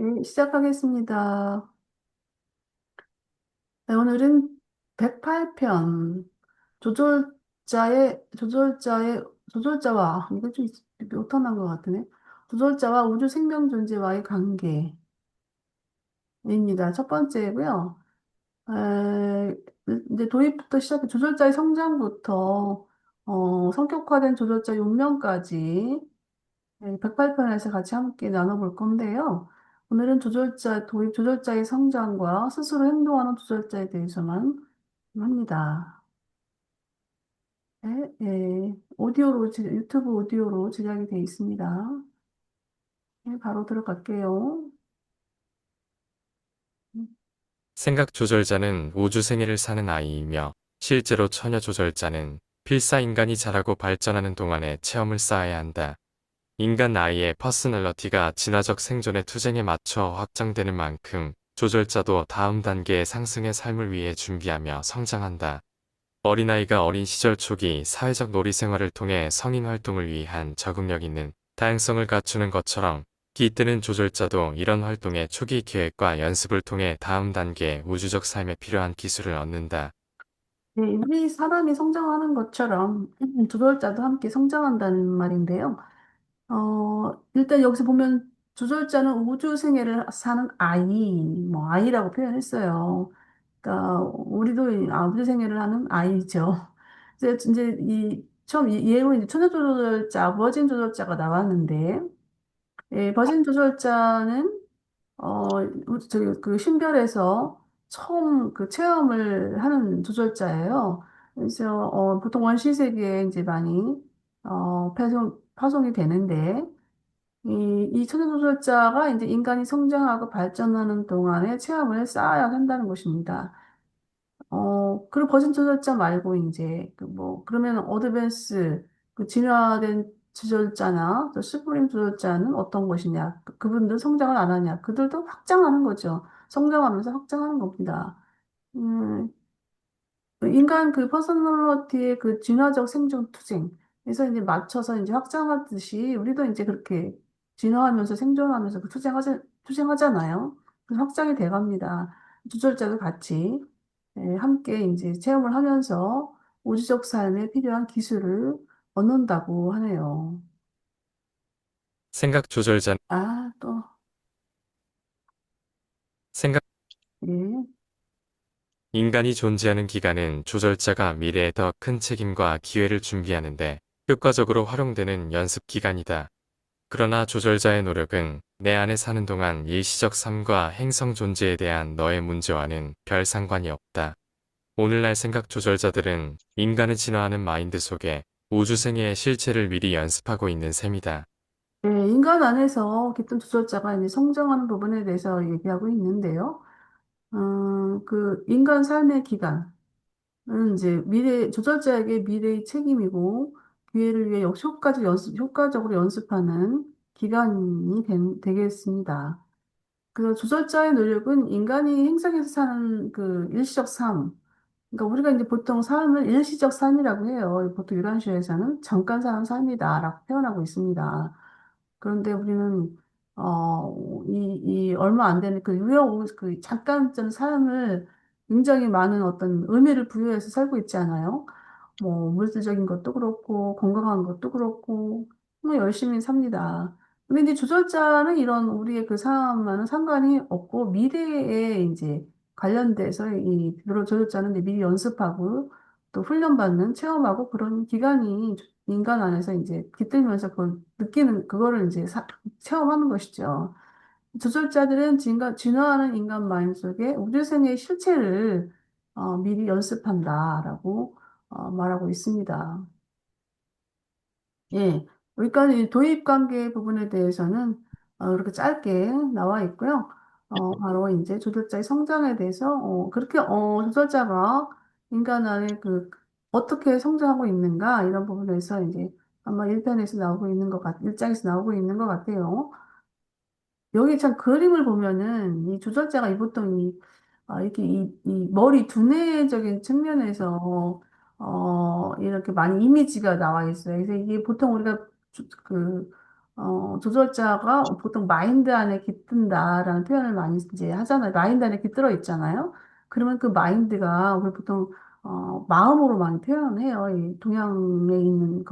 네, 시작하겠습니다. 네, 오늘은 108편 조절자와 이게 좀 오타난 것 같으네. 조절자와 우주 생명 존재와의 관계입니다. 첫 번째고요. 에, 이제 도입부터 시작해 조절자의 성장부터 성격화된 조절자 운명까지 108편에서 같이 함께 나눠볼 건데요. 오늘은 도입 조절자의 성장과 스스로 행동하는 조절자에 대해서만 합니다. 네, 유튜브 오디오로 제작이 되어 있습니다. 네, 바로 들어갈게요. 생각 조절자는 우주 생애를 사는 아이이며 실제로 처녀 조절자는 필사 인간이 자라고 발전하는 동안에 체험을 쌓아야 한다. 인간 아이의 퍼스널러티가 진화적 생존의 투쟁에 맞춰 확장되는 만큼 조절자도 다음 단계의 상승의 삶을 위해 준비하며 성장한다. 어린아이가 어린 시절 초기 사회적 놀이 생활을 통해 성인 활동을 위한 적응력 있는 다양성을 갖추는 것처럼 깃드는 조절자도 이런 활동의 초기 계획과 연습을 통해 다음 단계 우주적 삶에 필요한 기술을 얻는다. 네, 우리 사람이 성장하는 것처럼 조절자도 함께 성장한다는 말인데요. 일단 여기서 보면 조절자는 우주 생애를 사는 아이라고 표현했어요. 그러니까 우리도 우주 생애를 하는 아이죠. 이제 예로 이제 초자 조절자, 버진 조절자가 나왔는데, 버진 조절자는 저기 그 신별에서 처음 그 체험을 하는 조절자예요. 그래서 보통 원시 세계에 이제 많이 파송이 되는데. 이 천연소설자가 이제 인간이 성장하고 발전하는 동안에 체험을 쌓아야 한다는 것입니다. 그리고 버전 조절자 말고 이제 그러면 어드밴스 그 진화된 조절자나 또 슈프림 조절자는 어떤 것이냐? 그분들 성장을 안 하냐? 그들도 확장하는 거죠. 성장하면서 확장하는 겁니다. 음, 인간 그 퍼스널리티의 그 진화적 생존 투쟁. 그래서 이제 맞춰서 이제 확장하듯이 우리도 이제 그렇게 진화하면서 생존하면서 투쟁하잖아요. 그래서 확장이 돼 갑니다. 조절자도 같이 함께 이제 체험을 하면서 우주적 삶에 필요한 기술을 얻는다고 하네요. 생각 조절자 아, 또, 생각 예. 인간이 존재하는 기간은 조절자가 미래에 더 큰 책임과 기회를 준비하는데 효과적으로 활용되는 연습 기간이다. 그러나 조절자의 노력은 내 안에 사는 동안 일시적 삶과 행성 존재에 대한 너의 문제와는 별 상관이 없다. 오늘날 생각 조절자들은 인간을 진화하는 마인드 속에 우주생애의 실체를 미리 연습하고 있는 셈이다. 인간 안에서 기존 조절자가 이제 성장하는 부분에 대해서 얘기하고 있는데요. 그 인간 삶의 기간은 이제 조절자에게 미래의 책임이고 기회를 위해 역시 효과적으로 연습하는 기간이 되겠습니다. 그 조절자의 노력은 인간이 행성에서 사는 그 일시적 삶, 그러니까 우리가 이제 보통 삶을 일시적 삶이라고 해요. 보통 유란시에서는 잠깐 사는 삶이다라고 표현하고 있습니다. 그런데 우리는 이 얼마 안 되는 그 잠깐 전 삶을 굉장히 많은 어떤 의미를 부여해서 살고 있지 않아요? 뭐 물질적인 것도 그렇고 건강한 것도 그렇고 뭐 열심히 삽니다. 근데 이제 조절자는 이런 우리의 그 삶과는 상관이 없고 미래에 이제 관련돼서 이 조절자는 이제 미리 연습하고 또 훈련받는 체험하고 그런 기간이 인간 안에서 이제 깃들면서 그걸 느끼는 그거를 이제 체험하는 것이죠. 조절자들은 진화하는 인간 마음 속에 우주생의 실체를 미리 연습한다라고 말하고 있습니다. 예. 여기까지 이 도입 관계 부분에 대해서는 이렇게 짧게 나와 있고요. 바로 이제 조절자의 성장에 대해서 그렇게 조절자가 인간 안에 어떻게 성장하고 있는가 이런 부분에서 이제 아마 1편에서 나오고 있는 1장에서 나오고 있는 것 같아요. 여기 참 그림을 보면은 이 조절자가 보통 이렇게 이 머리 두뇌적인 측면에서 이렇게 많이 이미지가 나와 있어요. 그래서 이게 보통 우리가 주- 그 조절자가 보통 마인드 안에 깃든다라는 표현을 많이 이제 하잖아요. 마인드 안에 깃들어 있잖아요. 그러면 그 마인드가 우리 보통 마음으로 많이 표현해요. 이 동양에 있는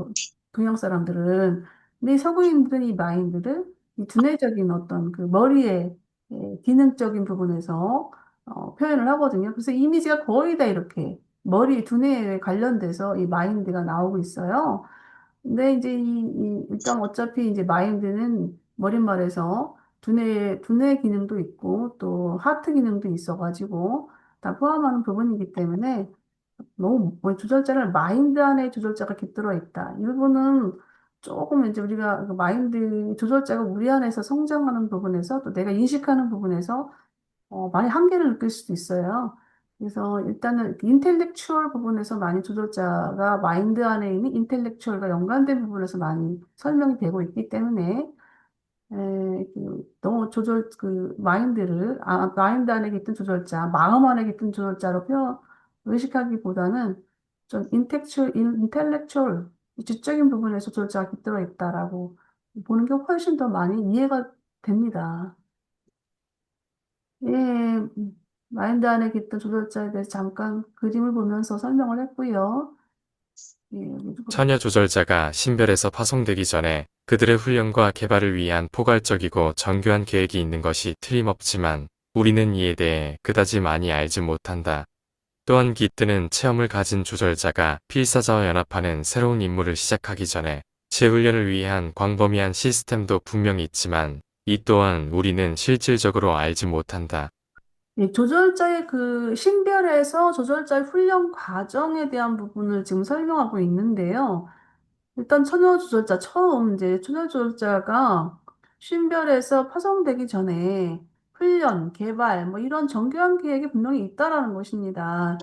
동양 사람들은. 근데 이 서구인들은 이 마인드를 이 두뇌적인 어떤 그 머리의 기능적인 부분에서 표현을 하거든요. 그래서 이미지가 거의 다 이렇게 머리 두뇌에 관련돼서 이 마인드가 나오고 있어요. 근데 이제 일단 어차피 이제 마인드는 머릿말에서 두뇌 기능도 있고 또 하트 기능도 있어가지고 다 포함하는 부분이기 때문에 너무 뭐 조절자를 마인드 안에 조절자가 깃들어 있다. 이 부분은 조금 이제 우리가 그 마인드 조절자가 우리 안에서 성장하는 부분에서 또 내가 인식하는 부분에서 많이 한계를 느낄 수도 있어요. 그래서 일단은 인텔렉추얼 부분에서 많이 조절자가 마인드 안에 있는 인텔렉추얼과 연관된 부분에서 많이 설명이 되고 있기 때문에 너무 마인드 안에 깃든 조절자, 마음 안에 깃든 조절자로 의식하기보다는 좀 인텔렉추얼, 지적인 부분에서 조절자가 깃들어 있다라고 보는 게 훨씬 더 많이 이해가 됩니다. 예, 마인드 안에 깃든 조절자에 대해서 잠깐 그림을 보면서 설명을 했고요. 예, 처녀 조절자가 신별에서 파송되기 전에 그들의 훈련과 개발을 위한 포괄적이고 정교한 계획이 있는 것이 틀림없지만 우리는 이에 대해 그다지 많이 알지 못한다. 또한 깃드는 체험을 가진 조절자가 필사자와 연합하는 새로운 임무를 시작하기 전에 재훈련을 위한 광범위한 시스템도 분명히 있지만 이 또한 우리는 실질적으로 알지 못한다. 조절자의 그 신별에서 조절자의 훈련 과정에 대한 부분을 지금 설명하고 있는데요. 일단 처녀 조절자 처음 이제 처녀 조절자가 신별에서 파송되기 전에 훈련, 개발 뭐 이런 정교한 계획이 분명히 있다라는 것입니다.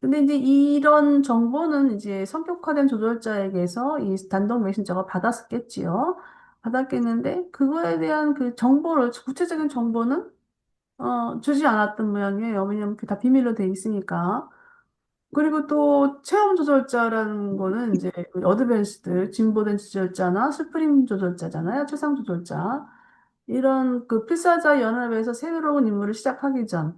근데 이제 이런 정보는 이제 성격화된 조절자에게서 이 단독 메신저가 받았겠지요. 받았겠는데 그거에 대한 그 정보를 구체적인 정보는 주지 않았던 모양이에요. 왜냐면 그게 다 비밀로 돼 있으니까. 그리고 또 체험 조절자라는 거는 이제 어드밴스드, 진보된 조절자나 스프림 조절자잖아요. 최상 조절자. 이런 그 필사자 연합에서 새로운 임무를 시작하기 전.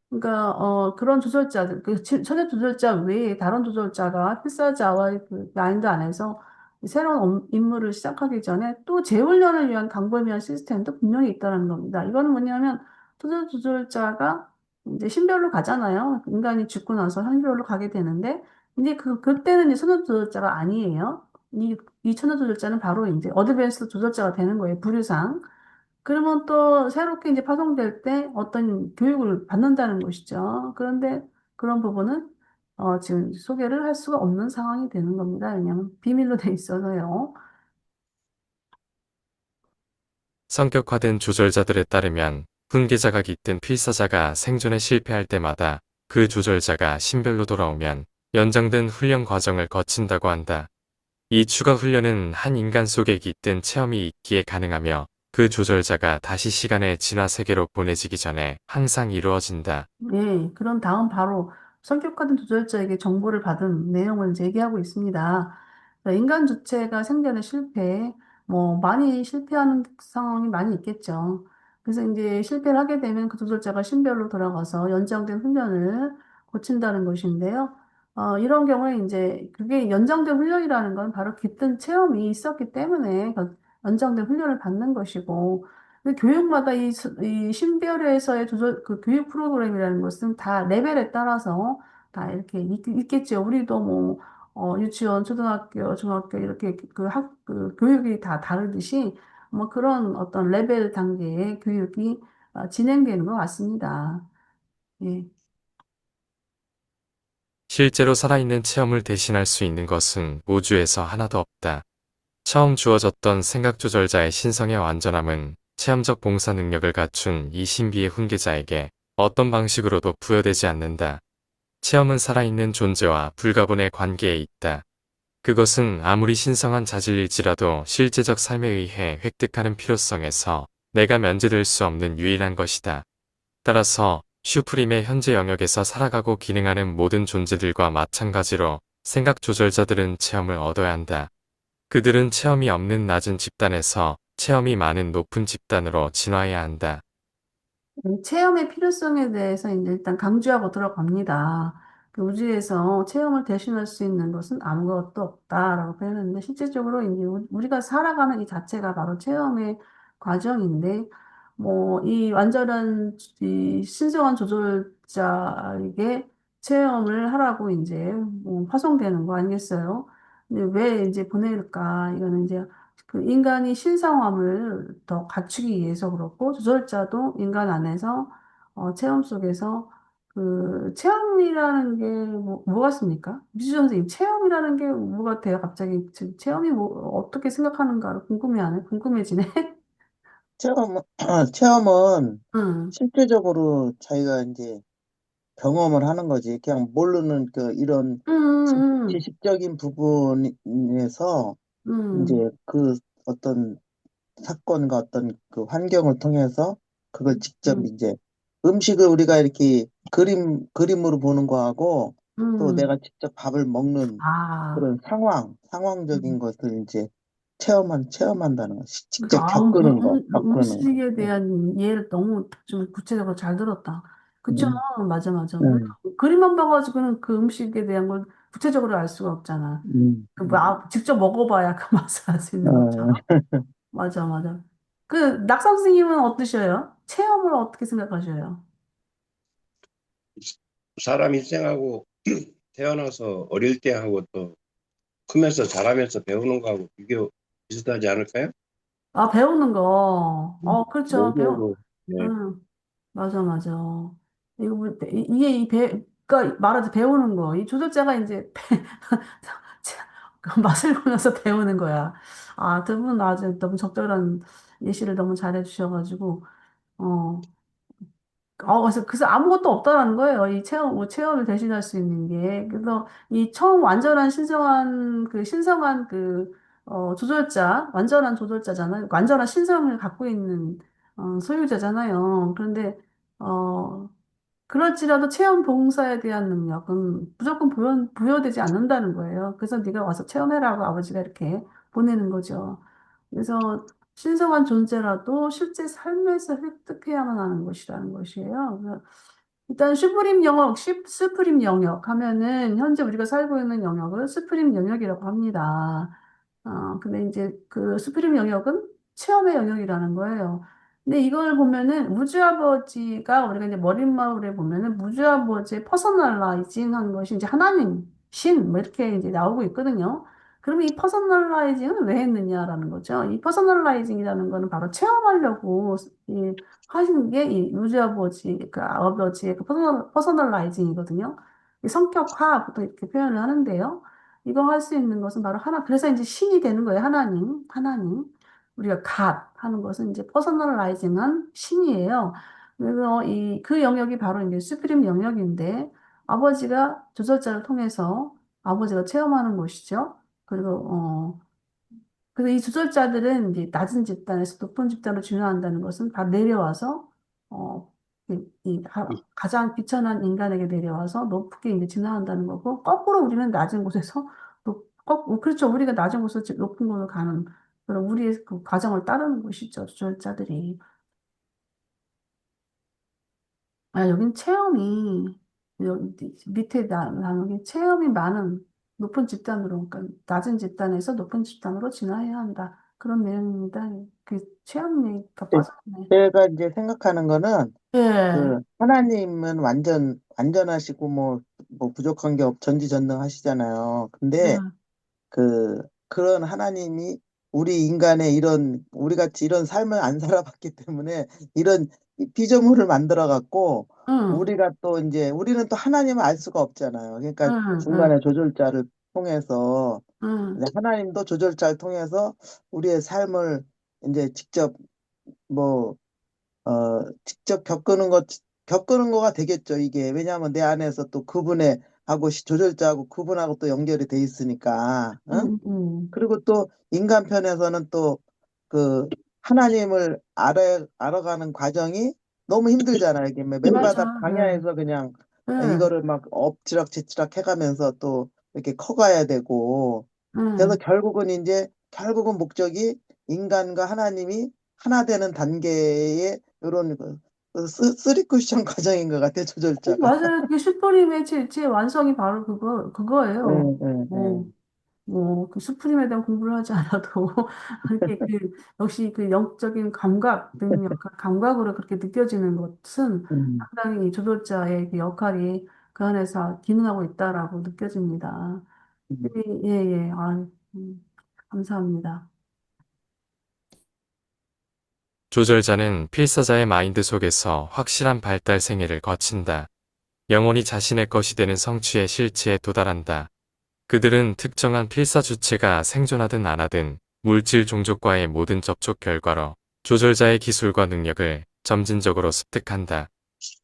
그러니까 그런 조절자들, 천재 조절자 외에 다른 조절자가 필사자와의 그 마인드 안에서 새로운 임무를 시작하기 전에 또 재훈련을 위한 광범위한 시스템도 분명히 있다는 겁니다. 이거는 뭐냐면 천재 조절자가 이제 신별로 가잖아요. 인간이 죽고 나서 신별로 가게 되는데, 이제 그때는 이제 천재 조절자가 아니에요. 이 천재 조절자는 바로 이제 어드밴스 조절자가 되는 거예요. 부류상. 그러면 또 새롭게 이제 파송될 때 어떤 교육을 받는다는 것이죠. 그런데 그런 부분은 지금 소개를 할 수가 없는 상황이 되는 겁니다. 왜냐하면 비밀로 돼 있어서요. 성격화된 조절자들에 따르면 훈계자가 깃든 필사자가 생존에 실패할 때마다 그 조절자가 신별로 돌아오면 연장된 훈련 과정을 거친다고 한다. 이 추가 훈련은 한 인간 속에 깃든 체험이 있기에 가능하며 그 조절자가 다시 시간의 진화 세계로 보내지기 전에 항상 이루어진다. 네, 그런 다음 바로 성격화된 조절자에게 정보를 받은 내용을 이제 얘기하고 있습니다. 인간 주체가 생전에 실패, 뭐 많이 실패하는 상황이 많이 있겠죠. 그래서 이제 실패를 하게 되면 그 조절자가 신별로 돌아가서 연장된 훈련을 거친다는 것인데요. 이런 경우에 이제 그게 연장된 훈련이라는 건 바로 깃든 체험이 있었기 때문에 그 연장된 훈련을 받는 것이고, 근데 교육마다 이 신별에서의 그 교육 프로그램이라는 것은 다 레벨에 따라서 다 이렇게 있겠죠. 우리도 뭐, 유치원, 초등학교, 중학교 이렇게 그 교육이 다 다르듯이 뭐 그런 어떤 레벨 단계의 교육이 진행되는 것 같습니다. 예. 실제로 살아있는 체험을 대신할 수 있는 것은 우주에서 하나도 없다. 처음 주어졌던 생각 조절자의 신성의 완전함은 체험적 봉사 능력을 갖춘 이 신비의 훈계자에게 어떤 방식으로도 부여되지 않는다. 체험은 살아있는 존재와 불가분의 관계에 있다. 그것은 아무리 신성한 자질일지라도 실제적 삶에 의해 획득하는 필요성에서 내가 면제될 수 없는 유일한 것이다. 따라서 슈프림의 현재 영역에서 살아가고 기능하는 모든 존재들과 마찬가지로 생각 조절자들은 체험을 얻어야 한다. 그들은 체험이 없는 낮은 집단에서 체험이 많은 높은 집단으로 진화해야 한다. 체험의 필요성에 대해서 이제 일단 강조하고 들어갑니다. 그 우주에서 체험을 대신할 수 있는 것은 아무것도 없다라고 표현했는데 실질적으로 이제 우리가 살아가는 이 자체가 바로 체험의 과정인데 뭐 이 완전한 이 신성한 조절자에게 체험을 하라고 이제 뭐 파송되는 거 아니겠어요? 근데 왜 이제 보낼까? 이거는 이제 그 인간이 신성함을 더 갖추기 위해서 그렇고 조절자도 인간 안에서 체험 속에서 그 체험이라는 게 뭐 같습니까? 미주 선생님 체험이라는 게 뭐 같아요? 갑자기 지금 체험이 뭐 어떻게 생각하는가 궁금해하네 궁금해지네. 체험, 체험은 응, 실제적으로 자기가 이제 경험을 하는 거지. 그냥 모르는 그 이런 응, 응, 지식적인 부분에서 응, 이제 그 어떤 사건과 어떤 그 환경을 통해서 그걸 직접 응, 이제 음식을 우리가 이렇게 그림으로 보는 거하고 또 응. 내가 직접 밥을 먹는 아. 그런 상황적인 음. 것을 이제 체험한다는 거. 그러니까 직접 겪는 거. 음식에 대한 이해를 너무 좀 구체적으로 잘 들었다. 그쵸? 음, 맞아, 맞아. 우리가 음, 그림만 봐가지고는 그 음식에 대한 걸 구체적으로 알 수가 없잖아. 음, 직접 먹어봐야 그 맛을 알 수 있는 어, 것처럼. 맞아, 맞아. 그 낙선 선생님은 어떠셔요? 체험을 어떻게 생각하셔요? 사람 일생하고 태어나서 어릴 때 하고 또 크면서 자라면서 배우는 거하고 비슷하지 않을까요? 아, 배우는 거. 그렇죠. 모두하고, 네. 응. 맞아, 맞아. 이거 이게 그러니까 말하자 배우는 거. 이 조절자가 이제 그 맛을 보면서 배우는 거야. 아, 두 분 아주 너무 적절한 예시를 너무 잘해 주셔가지고, 어, 그래서 아무것도 없다라는 거예요. 이 체험을 대신할 수 있는 게. 그래서 이 처음 완전한 신성한 완전한 조절자잖아요. 완전한 신성을 갖고 있는, 소유자잖아요. 그런데, 어, 그럴지라도 체험 봉사에 대한 능력은 무조건 부여되지 않는다는 거예요. 그래서 네가 와서 체험해라고 아버지가 이렇게 보내는 거죠. 그래서 신성한 존재라도 실제 삶에서 획득해야만 하는 것이라는 것이에요. 그래서 일단 슈프림 영역 하면은 현재 우리가 살고 있는 영역을 슈프림 영역이라고 합니다. 근데 이제 그 슈프림 영역은 체험의 영역이라는 거예요. 근데 이걸 보면은 무주아버지가 우리가 이제 머릿말에 보면은 무주아버지의 퍼서널라이징 한 것이 이제 하나님, 신, 뭐 이렇게 이제 나오고 있거든요. 그러면 이 퍼서널라이징은 왜 했느냐라는 거죠. 이 퍼서널라이징이라는 거는 바로 체험하려고 하신 게 이 유지아버지, 그 아버지의 그 퍼서널라이징이거든요. 이 성격화부터 이렇게 표현을 하는데요. 이거 할 수 있는 것은 바로 그래서 이제 신이 되는 거예요. 하나님. 우리가 갓 하는 것은 이제 퍼서널라이징한 신이에요. 그래서 그 영역이 바로 이제 수프림 영역인데, 아버지가 조절자를 통해서 아버지가 체험하는 것이죠. 그리고, 그래서 이 조절자들은 이제 낮은 집단에서 높은 집단으로 진화한다는 것은 다 내려와서 어, 가장 비천한 인간에게 내려와서 높게 이제 진화한다는 거고 거꾸로 우리는 낮은 곳에서 그렇죠. 우리가 낮은 곳에서 높은 곳으로 가는 그런 우리의 그 과정을 따르는 것이죠. 조절자들이. 여긴 밑에 나누기 체험이 많은 높은 집단으로, 그러니까 낮은 집단에서 높은 집단으로 진화해야 한다. 그런 내용입니다. 그 체험 얘기가 제- 빠졌네. 제가 이제 생각하는 거는 예, 그 하나님은 완전하시고 뭐 부족한 게 전지전능하시잖아요. 근데 응, 그런 하나님이 우리 인간의 우리 같이 이런 삶을 안 살아봤기 때문에 이런 피조물을 만들어 갖고 응, 우리가 또 이제 우리는 또 하나님을 알 수가 없잖아요. 그러니까 응, 응, 중간에 조절자를 통해서 응, 이제 하나님도 조절자를 통해서 우리의 삶을 이제 뭐 직접 겪는 거가 되겠죠, 이게. 왜냐하면 내 안에서 또 조절자하고 그분하고 또 연결이 돼 있으니까. 응? 응, 응. 그리고 또 인간 편에서는 또 그 하나님을 알아가는 과정이 너무 힘들잖아요. 이게 뭐 맞아, 맨바닥 예, 방향에서 그냥 예, 이거를 막 엎치락뒤치락 해가면서 또 이렇게 커가야 되고. 그래서 응, 결국은 목적이 인간과 하나님이 하나 되는 단계의 이런 쓰리 쿠션 과정인 것 같아, 조절자가. 맞아요. 그게 슈프림의 제 완성이 바로 예, 그거예요. 예, 예. 뭐, 그 슈프림에 대한 공부를 하지 않아도, 이렇게 역시 그 영적인 감각, 능력, 그 감각으로 그렇게 느껴지는 것은 음, 상당히 이 조절자의 그 역할이 그 안에서 기능하고 있다라고 느껴집니다. 예, 음, 예, 예. 감사합니다. 조절자는 필사자의 마인드 속에서 확실한 발달 생애를 거친다. 영혼이 자신의 것이 되는 성취의 실체에 도달한다. 그들은 특정한 필사 주체가 생존하든 안 하든 물질 종족과의 모든 접촉 결과로 조절자의 기술과 능력을 점진적으로 습득한다.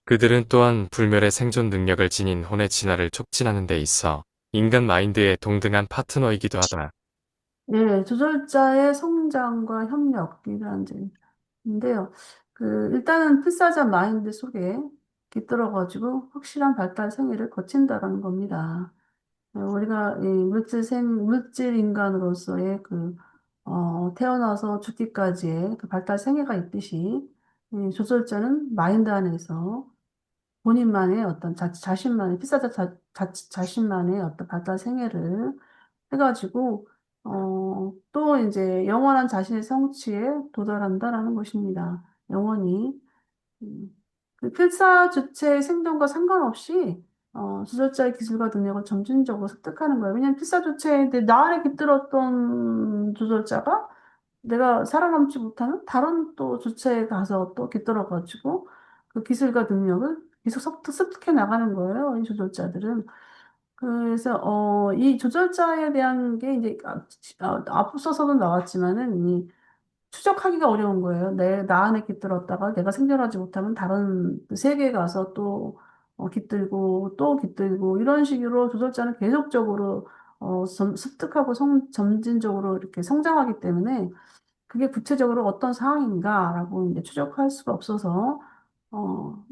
그들은 또한 불멸의 생존 능력을 지닌 혼의 진화를 촉진하는 데 있어 인간 마인드의 동등한 파트너이기도 하다. 예, 조절자의 성장과 협력이라는 인데요. 일단은 필사자 마인드 속에 깃들어가지고 확실한 발달 생애를 거친다라는 겁니다. 우리가 이 물질 인간으로서의 태어나서 죽기까지의 그 발달 생애가 있듯이, 이 조절자는 마인드 안에서 본인만의 어떤 자신만의, 필사자 자신만의 어떤 발달 생애를 해가지고, 또 이제 영원한 자신의 성취에 도달한다라는 것입니다. 영원히. 음, 그 필사 주체의 생존과 상관없이 주설자의 기술과 능력을 점진적으로 습득하는 거예요. 왜냐하면 필사 주체인데 나 안에 깃들었던 조절자가 내가 살아남지 못하는 다른 또 주체에 가서 또 깃들어가지고 그 기술과 능력을 계속 습득해 나가는 거예요. 이 조절자들은. 그래서 이 조절자에 대한 게 이제 앞서서도 나왔지만은 이 추적하기가 어려운 거예요. 나 안에 깃들었다가 내가 생존하지 못하면 다른 그 세계에 가서 또 깃들고 또 깃들고 이런 식으로 조절자는 계속적으로 습득하고 점진적으로 이렇게 성장하기 때문에 그게 구체적으로 어떤 상황인가라고 이제 추적할 수가 없어서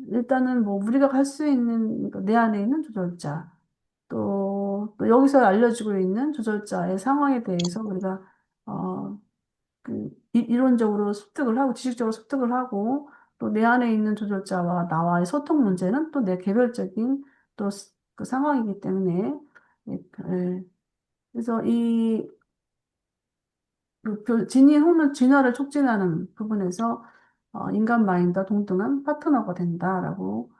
일단은 뭐 우리가 할 수 있는 그러니까 내 안에 있는 조절자 또 여기서 알려주고 있는 조절자의 상황에 대해서 우리가 어, 이론적으로 습득을 하고 지식적으로 습득을 하고 또 내 안에 있는 조절자와 나와의 소통 문제는 또 내 개별적인 또 그 상황이기 때문에 예, 예. 그래서 진인 혹은 진화를 촉진하는 부분에서 인간 마인드와 동등한 파트너가 된다라고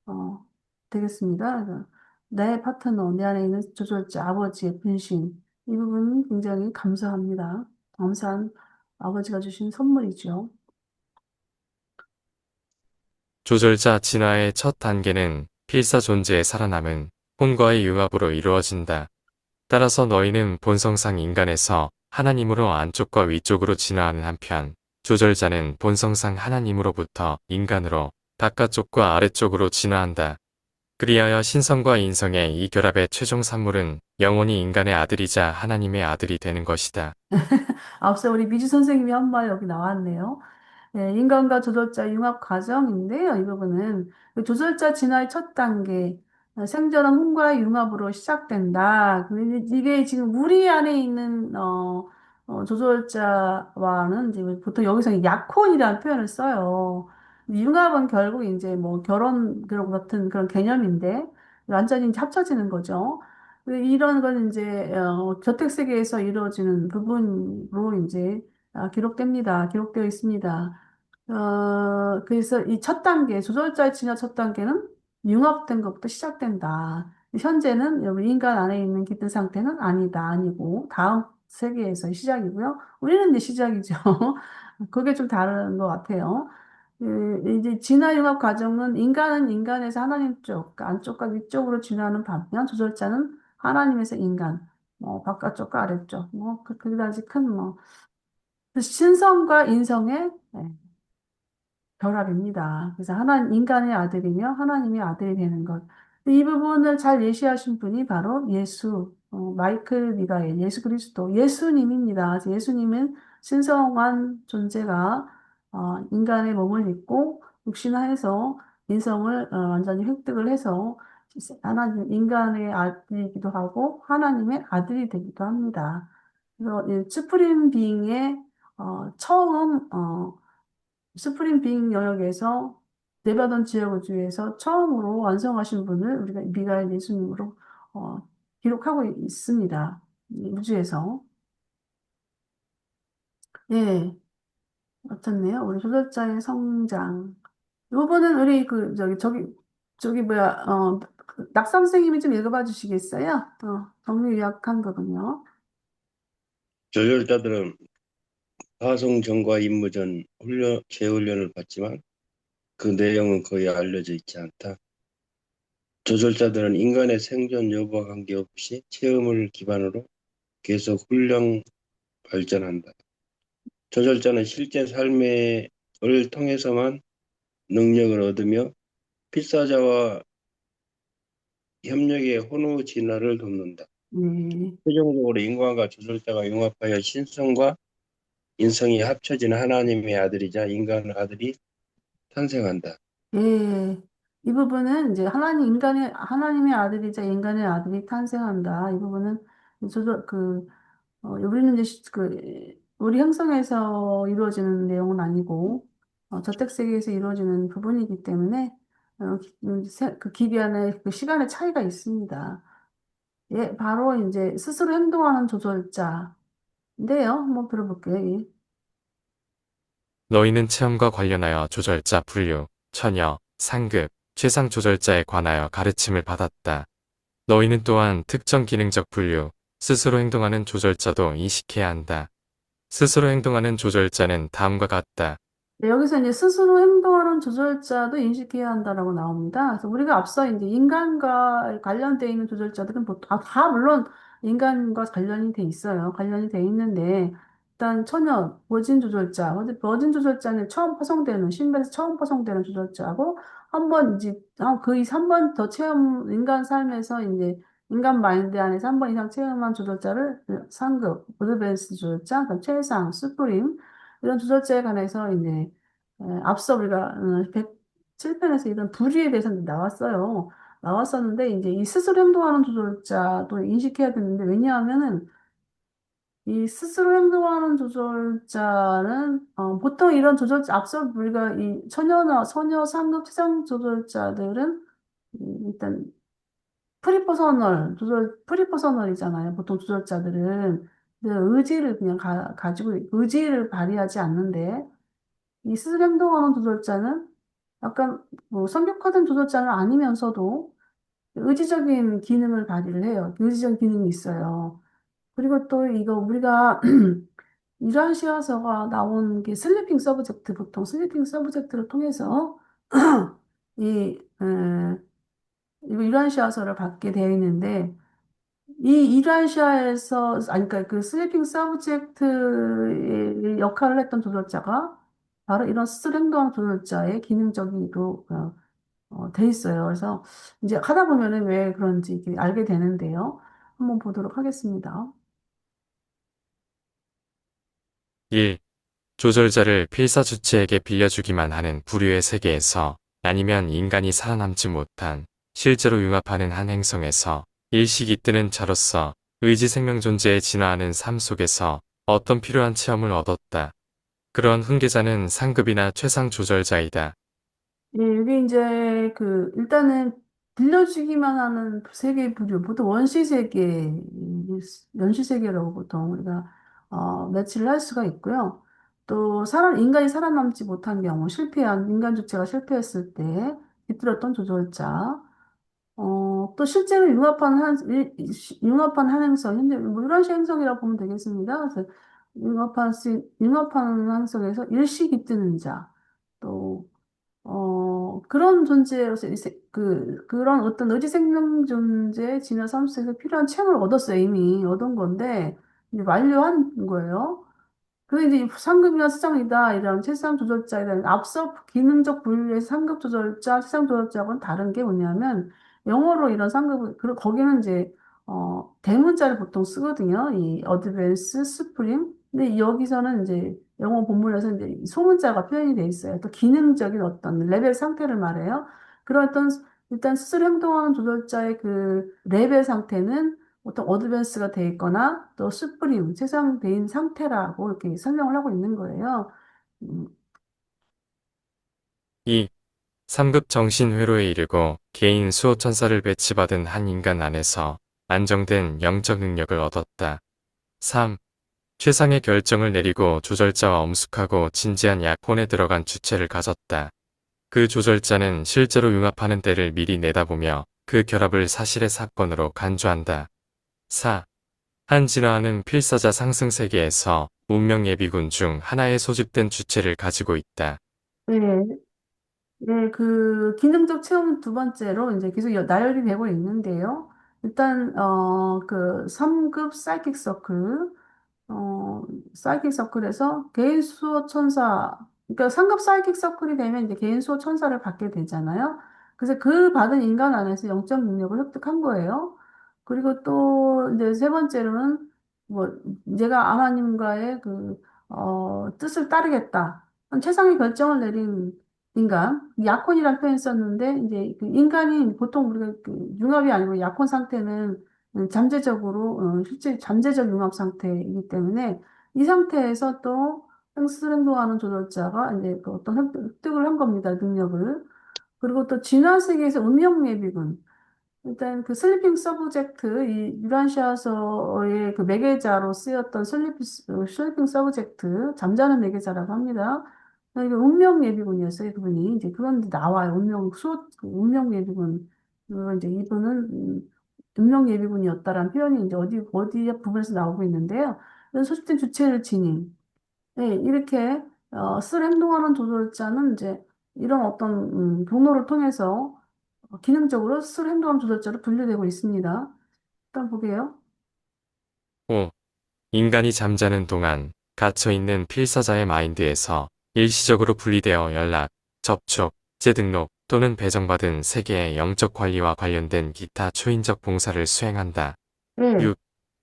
어, 되겠습니다. 그래서 내 파트너, 내 안에 있는 조절자, 아버지의 분신 이 부분 굉장히 감사합니다. 감사한 아버지가 주신 선물이죠. 조절자 진화의 첫 단계는 필사 존재의 살아남은 혼과의 융합으로 이루어진다. 따라서 너희는 본성상 인간에서 하나님으로 안쪽과 위쪽으로 진화하는 한편, 조절자는 본성상 하나님으로부터 인간으로 바깥쪽과 아래쪽으로 진화한다. 그리하여 신성과 인성의 이 결합의 최종 산물은 영원히 인간의 아들이자 하나님의 아들이 되는 것이다. 앞서 우리 미주 선생님이 한 말 여기 나왔네요. 네, 인간과 조절자 융합 과정인데요. 이 부분은 그 조절자 진화의 첫 단계, 생전한 혼과의 융합으로 시작된다. 이게 지금 우리 안에 있는 조절자와는 이제 보통 여기서 약혼이라는 표현을 써요. 융합은 결국 이제 뭐 결혼 그런 같은 그런 개념인데 완전히 이제 합쳐지는 거죠. 이런 건 이제 저택 세계에서 이루어지는 부분으로 이제 기록됩니다. 기록되어 있습니다. 그래서 이 첫 단계, 조절자의 진화 첫 단계는 융합된 것부터 시작된다. 현재는 우리 인간 안에 있는 깃든 상태는 아니고, 다음 세계에서의 시작이고요. 우리는 이제 시작이죠. 그게 좀 다른 것 같아요. 이제 진화 융합 과정은 인간은 인간에서 하나님 쪽, 그러니까 안쪽과 위쪽으로 진화하는 반면 조절자는 하나님에서 인간, 바깥쪽과 아래쪽, 그다지 큰 신성과 인성의 결합입니다. 그래서 인간의 아들이며 하나님의 아들이 되는 것. 이 부분을 잘 예시하신 분이 바로 마이클 미가엘, 예수 그리스도, 예수님입니다. 그래서 예수님은 신성한 존재가 인간의 몸을 입고 육신화해서 인성을 완전히 획득을 해서 인간의 아들이기도 하고 하나님의 아들이 되기도 합니다. 그래서 이 슈프림 빙의 처음 스프링 빅 영역에서 네바던 지역을 중에서 처음으로 완성하신 분을 우리가 미가엘 예수님으로 어, 기록하고 있습니다. 이 우주에서. 예, 어떻네요. 우리 조절자의 성장. 요거는 우리 저기 뭐야, 낙선 선생님이 좀 읽어봐 주시겠어요? 정리 요약한 거군요. 조절자들은 파송 전과 임무 전 재훈련을 받지만 그 내용은 거의 알려져 있지 않다. 조절자들은 인간의 생존 여부와 관계없이 체험을 기반으로 계속 훈련 발전한다. 조절자는 실제 삶을 통해서만 능력을 얻으며 필사자와 협력의 혼후 진화를 돕는다. 네. 최종적으로 인간과 조절자가 융합하여 신성과 인성이 합쳐진 하나님의 아들이자 인간 아들이 탄생한다. 예, 이 부분은 이제 하나님의 아들이자 인간의 아들이 탄생한다. 이 부분은 우리는 이제 우리 형성에서 이루어지는 내용은 아니고, 저택세계에서 이루어지는 부분이기 때문에, 그 기간의 그 시간의 차이가 있습니다. 예, 바로 이제 스스로 행동하는 조절자인데요. 한번 들어볼게요. 예. 너희는 체험과 관련하여 조절자 분류, 처녀, 상급, 최상 조절자에 관하여 가르침을 받았다. 너희는 또한 특정 기능적 분류, 스스로 행동하는 조절자도 인식해야 한다. 스스로 행동하는 조절자는 다음과 같다. 네, 여기서 이제 스스로 행동하는 조절자도 인식해야 한다라고 나옵니다. 그래서 우리가 앞서 이제 인간과 관련되어 있는 조절자들은 보통, 다 물론 인간과 관련이 돼 있어요. 관련이 돼 있는데, 일단 천연, 워진 조절자, 워진 조절자는 처음 파송되는, 신변에서 처음 파송되는 조절자고, 한 번 이제, 거의 3번 더 체험, 인간 삶에서 이제, 인간 마인드 안에서 한 번 이상 체험한 조절자를 상급, 어드밴스 조절자, 그다음 최상, 수프림, 이런 조절자에 관해서 이제 앞서 우리가 107편에서 이런 불의에 대해서 나왔어요. 나왔었는데 이제 이 스스로 행동하는 조절자도 인식해야 되는데 왜냐하면은 이 스스로 행동하는 조절자는 보통 이런 조절자 앞서 우리가 이 처녀 상급 최상 조절자들은 일단 프리퍼서널이잖아요. 보통 조절자들은 의지를 그냥 가지고 의지를 발휘하지 않는데 이 스스로 행동하는 조절자는 약간 뭐 성격화된 조절자는 아니면서도 의지적인 기능을 발휘를 해요. 의지적인 기능이 있어요. 그리고 또 이거 우리가 이러한 시화서가 나온 게 슬리핑 서브젝트, 보통 슬리핑 서브젝트를 통해서 이 이거 이러한 시화서를 받게 되어 있는데 이 이라시아에서 아니 그러니까 그 슬리핑 서브젝트의 역할을 했던 조절자가 바로 이런 스스로 행동하는 조절자의 기능적이도 돼 있어요. 그래서 이제 하다 보면은 왜 그런지 이렇게 알게 되는데요. 한번 보도록 하겠습니다. 1. 조절자를 필사주체에게 빌려주기만 하는 부류의 세계에서 아니면 인간이 살아남지 못한 실제로 융합하는 한 행성에서 일식이 뜨는 자로서 의지 생명 존재에 진화하는 삶 속에서 어떤 필요한 체험을 얻었다. 그런 훈계자는 상급이나 최상 조절자이다. 예, 여기 이제 일단은 빌려주기만 하는 세계 부류, 보통 원시세계, 연시세계라고 보통 우리가 매치를 할 수가 있고요. 또 인간이 살아남지 못한 경우, 인간 주체가 실패했을 때 깃들었던 조절자, 또 실제로 융합한 한행성, 현재 뭐 이런 행성이라고 보면 되겠습니다. 그래서 융합한 행성에서 일식이 뜨는 자, 또 그런 존재로서 그런 어떤 의지 생명 존재의 진화 삶 속에서 필요한 체험을 얻었어요. 이미 얻은 건데, 이제 완료한 거예요. 그게 이제 상급이나 수장이다, 이런 최상 조절자에 대 앞서 기능적 분류에서 상급 조절자, 최상 조절자하고는 다른 게 뭐냐면, 영어로 이런 거기는 이제, 대문자를 보통 쓰거든요. 이 어드밴스, 스프림. 근데 여기서는 이제 영어 본문에서 이제 소문자가 표현이 돼 있어요. 또 기능적인 어떤 레벨 상태를 말해요. 그런 어떤, 일단 스스로 행동하는 조절자의 그 레벨 상태는 어떤 어드밴스가 돼 있거나 또 수프림, 최상대인 상태라고 이렇게 설명을 하고 있는 거예요. 음, 2. 3급 정신회로에 이르고 개인 수호천사를 배치받은 한 인간 안에서 안정된 영적 능력을 얻었다. 3. 최상의 결정을 내리고 조절자와 엄숙하고 진지한 약혼에 들어간 주체를 가졌다. 그 조절자는 실제로 융합하는 때를 미리 내다보며 그 결합을 사실의 사건으로 간주한다. 4. 한 진화하는 필사자 상승 세계에서 운명 예비군 중 하나의 소집된 주체를 가지고 있다. 네, 네, 그 기능적 체험 두 번째로 이제 계속 나열이 되고 있는데요. 일단 그 3급 사이킥 서클, 어, 사이킥 서클에서 개인 수호 천사, 그러니까 상급 사이킥 서클이 되면 이제 개인 수호 천사를 받게 되잖아요. 그래서 그 받은 인간 안에서 영적 능력을 획득한 거예요. 그리고 또 이제 세 번째로는 뭐 내가 하나님과의 뜻을 따르겠다. 최상의 결정을 내린 인간, 약혼이라는 표현을 썼는데 이제 그 인간이 보통 우리가 그 융합이 아니고 약혼 상태는 잠재적으로 실제 잠재적 융합 상태이기 때문에 이 상태에서 또 스스로 행동하는 조절자가 이제 그 어떤 획득을 한 겁니다. 능력을. 그리고 또 진화 세계에서 운명 예비군. 일단 그 슬리핑 서브젝트, 이 유란시아서의 그 매개자로 쓰였던 슬리핑 서브젝트, 잠자는 매개자라고 합니다. 이게 운명 예비군이었어요, 그분이. 이제 그건 이제 나와요. 운명 예비군. 이제 이분은 운명 예비군이었다라는 표현이 이제 어디 부분에서 나오고 있는데요. 이런 소집된 주체를 지닌. 네, 이렇게, 쓸 행동하는 조절자는 이제 이런 어떤, 경로를 통해서 기능적으로 술 행동 조절자로 분류되고 있습니다. 일단 보게요. 5. 인간이 잠자는 동안 갇혀있는 필사자의 마인드에서 일시적으로 분리되어 연락, 접촉, 재등록 또는 배정받은 세계의 영적 관리와 관련된 기타 초인적 봉사를 수행한다. 네. 6.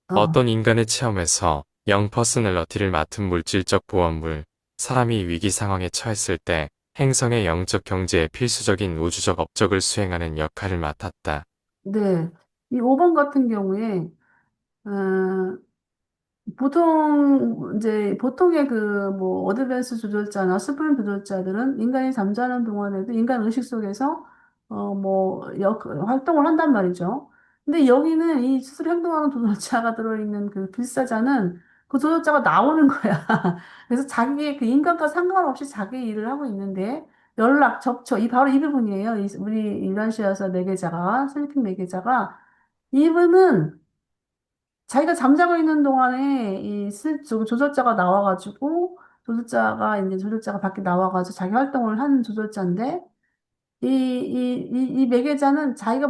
어, 어떤 인간의 체험에서 영 퍼스널러티를 맡은 물질적 보험물, 사람이 위기 상황에 처했을 때 행성의 영적 경제에 필수적인 우주적 업적을 수행하는 역할을 맡았다. 네. 이 5번 같은 경우에, 어, 이제, 보통의 뭐, 어드밴스 조절자나 스프링 조절자들은 인간이 잠자는 동안에도 인간 의식 속에서, 활동을 한단 말이죠. 근데 여기는 이 스스로 행동하는 조절자가 들어있는 그 필사자는 그 조절자가 나오는 거야. 그래서 자기의 그 인간과 상관없이 자기 일을 하고 있는데, 연락, 접촉, 바로 이 부분이에요. 우리 일란시아사 매개자가, 슬리핑 매개자가, 이분은 자기가 잠자고 있는 동안에 조절자가 나와가지고 조절자가 밖에 나와가지고 자기 활동을 하는 조절자인데 이 매개자는 자기가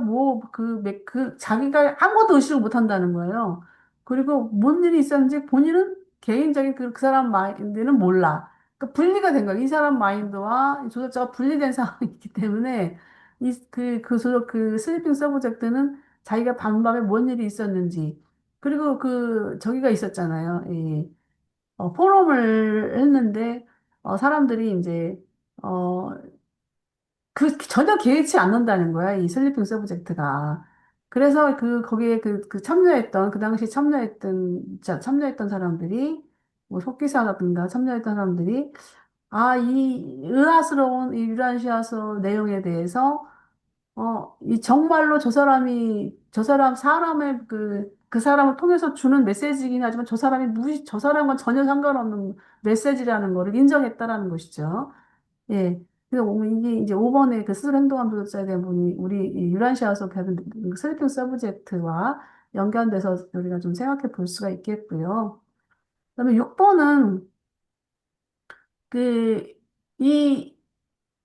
자기가 아무것도 의식을 못 한다는 거예요. 그리고 뭔 일이 있었는지 본인은 개인적인 그 사람 마인드는 몰라. 그러니까 분리가 된 거예요. 이 사람 마인드와 이 조절자가 분리된 상황이기 때문에 그 슬리핑 서브젝트는 자기가 밤밤에 뭔 일이 있었는지 그리고 저기가 있었잖아요. 포럼을 했는데 사람들이 이제 어, 전혀 개의치 않는다는 거야, 이 슬리핑 서브젝트가. 그래서 거기에 그 당시 참여했던 사람들이, 뭐, 속기사라든가 참여했던 사람들이, 이 의아스러운 이 유란시아서 내용에 대해서 이 정말로 사람의 그 사람을 통해서 주는 메시지이긴 하지만 저 사람과 전혀 상관없는 메시지라는 거를 인정했다라는 것이죠. 예. 그래서 이게 이제 5번의 그 스스로 행동한 조절자에 대한 부분이 우리 이 유란시아서 배운 슬리핑 서브젝트와 연관돼서 우리가 좀 생각해 볼 수가 있겠고요. 그다음에 6번은 그, 이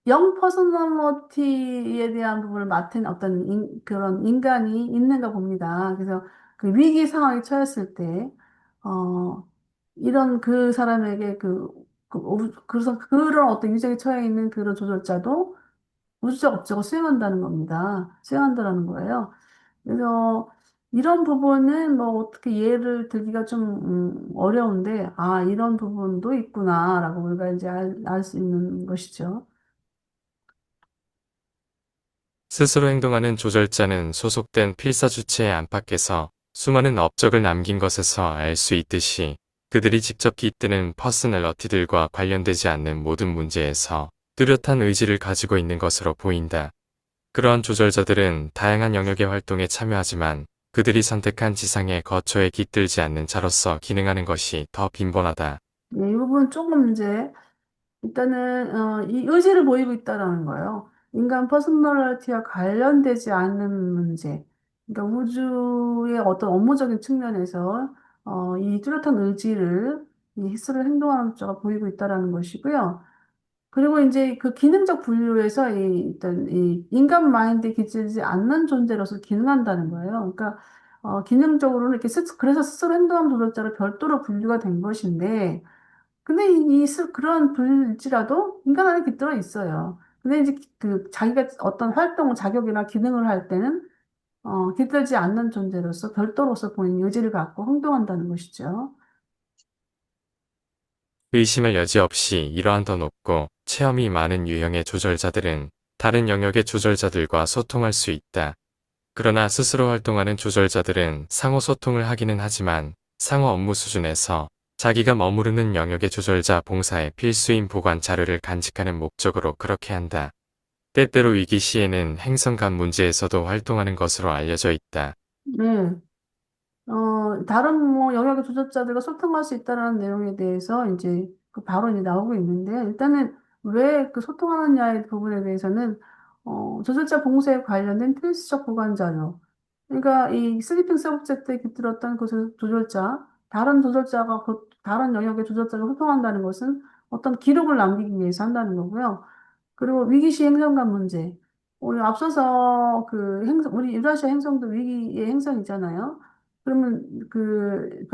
영 퍼스널리티에 대한 부분을 맡은 그런 인간이 있는가 봅니다. 그래서 그 위기 상황에 처했을 때, 어, 이런 그 사람에게 그래서 그런 어떤 위기에 처해 있는 그런 조절자도 우주적 업적을 수행한다는 겁니다. 수행한다는 거예요. 그래서 이런 부분은 뭐 어떻게 예를 들기가 좀 어려운데, 이런 부분도 있구나라고 우리가 이제 알 수 있는 것이죠. 스스로 행동하는 조절자는 소속된 필사 주체의 안팎에서 수많은 업적을 남긴 것에서 알 수 있듯이 그들이 직접 깃드는 퍼스널러티들과 관련되지 않는 모든 문제에서 뚜렷한 의지를 가지고 있는 것으로 보인다. 그러한 조절자들은 다양한 영역의 활동에 참여하지만 그들이 선택한 지상의 거처에 깃들지 않는 자로서 기능하는 것이 더 빈번하다. 이 부분 조금 이제 일단은 이 의지를 보이고 있다라는 거예요. 인간 퍼스널리티와 관련되지 않는 문제. 그러니까 우주의 어떤 업무적인 측면에서 이 뚜렷한 의지를 이 스스로 행동하는 자가 보이고 있다라는 것이고요. 그리고 이제 그 기능적 분류에서 일단 이 인간 마인드에 기질지 않는 존재로서 기능한다는 거예요. 그러니까 기능적으로는 이렇게 그래서 스스로 행동하는 조절자로 별도로 분류가 된 것인데, 근데 그런 분일지라도 인간 안에 깃들어 있어요. 근데 이제 그 자기가 어떤 활동을, 자격이나 기능을 할 때는 깃들지 않는 존재로서 별도로서 본인 의지를 갖고 행동한다는 것이죠. 의심할 여지 없이 이러한 더 높고 체험이 많은 유형의 조절자들은 다른 영역의 조절자들과 소통할 수 있다. 그러나 스스로 활동하는 조절자들은 상호 소통을 하기는 하지만 상호 업무 수준에서 자기가 머무르는 영역의 조절자 봉사에 필수인 보관 자료를 간직하는 목적으로 그렇게 한다. 때때로 위기 시에는 행성 간 문제에서도 활동하는 것으로 알려져 있다. 네. 다른 뭐 영역의 조접자들과 소통할 수 있다는 내용에 대해서 이제 그 발언이 나오고 있는데, 일단은 왜 그 소통하느냐의 부분에 대해서는 조절자 봉쇄에 관련된 필수적 보관 자료. 그러니까 이 슬리핑 서브젝트에 깃들었던 그 조절자, 다른 조절자가 다른 영역의 조절자가 소통한다는 것은 어떤 기록을 남기기 위해서 한다는 거고요. 그리고 위기시 행성관 문제. 우리 앞서서 그 우리 유라시아 행성도 위기의 행성이잖아요. 그러면 그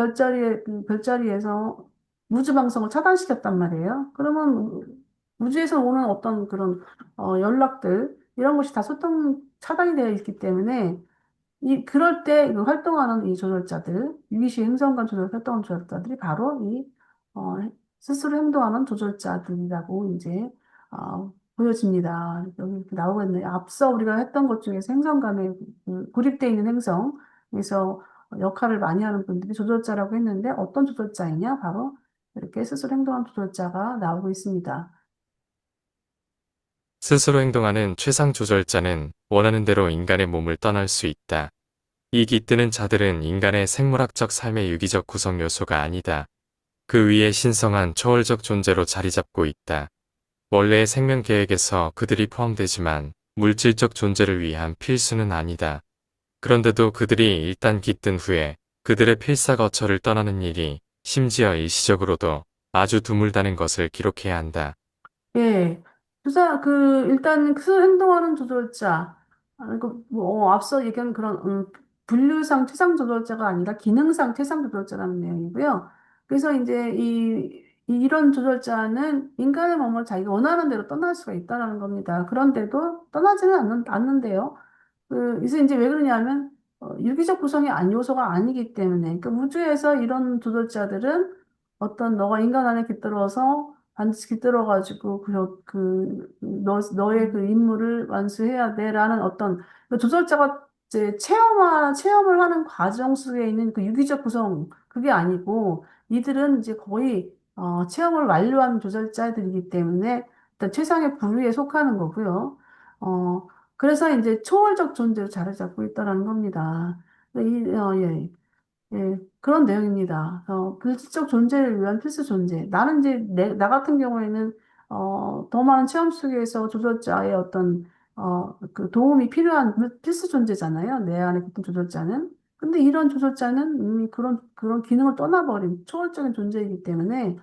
별자리에서 우주 방송을 차단시켰단 말이에요. 그러면 우주에서 오는 어떤 그런 연락들 이런 것이 다 소통 차단이 되어 있기 때문에 그럴 때 활동하는 이 조절자들, 유기시 행성관 조절 활동하는 조절자들이 바로 어, 스스로 행동하는 조절자들이라고 이제 보여집니다. 여기 이렇게 나오고 있네요. 앞서 우리가 했던 것 중에서 행성관에 고립되어 있는 행성에서 역할을 많이 하는 분들이 조절자라고 했는데 어떤 조절자이냐? 바로 이렇게 스스로 행동하는 조절자가 나오고 있습니다. 스스로 행동하는 최상 조절자는 원하는 대로 인간의 몸을 떠날 수 있다. 이 깃드는 자들은 인간의 생물학적 삶의 유기적 구성 요소가 아니다. 그 위에 신성한 초월적 존재로 자리 잡고 있다. 원래의 생명 계획에서 그들이 포함되지만 물질적 존재를 위한 필수는 아니다. 그런데도 그들이 일단 깃든 후에 그들의 필사 거처를 떠나는 일이 심지어 일시적으로도 아주 드물다는 것을 기록해야 한다. 예. 일단 그 행동하는 조절자. 앞서 얘기한 그런, 분류상 최상 조절자가 아니라 기능상 최상 조절자라는 내용이고요. 그래서 이제 이런 조절자는 인간의 몸을 자기가 원하는 대로 떠날 수가 있다는 겁니다. 그런데도 떠나지는 않는데요. 그래서 이제 왜 그러냐면, 유기적 구성이 요소가 아니기 때문에. 그러니까 우주에서 이런 조절자들은 어떤 너가 인간 안에 깃들어서 반드시 깃들어가지고 너의 그 임무를 완수해야 돼라는 어떤 그 조절자가 이제 체험을 하는 과정 속에 있는 그 유기적 구성 그게 아니고 이들은 이제 거의 체험을 완료한 조절자들이기 때문에 일단 최상의 부류에 속하는 거고요. 그래서 이제 초월적 존재로 자리 잡고 있다는 겁니다. 예. 예, 그런 내용입니다. 물질적 존재를 위한 필수 존재. 나는 이제 나 같은 경우에는 더 많은 체험 속에서 조절자의 어떤 그 도움이 필요한 필수 존재잖아요. 내 안에 있던 조절자는. 근데 이런 조절자는 이미 그런 기능을 떠나버린 초월적인 존재이기 때문에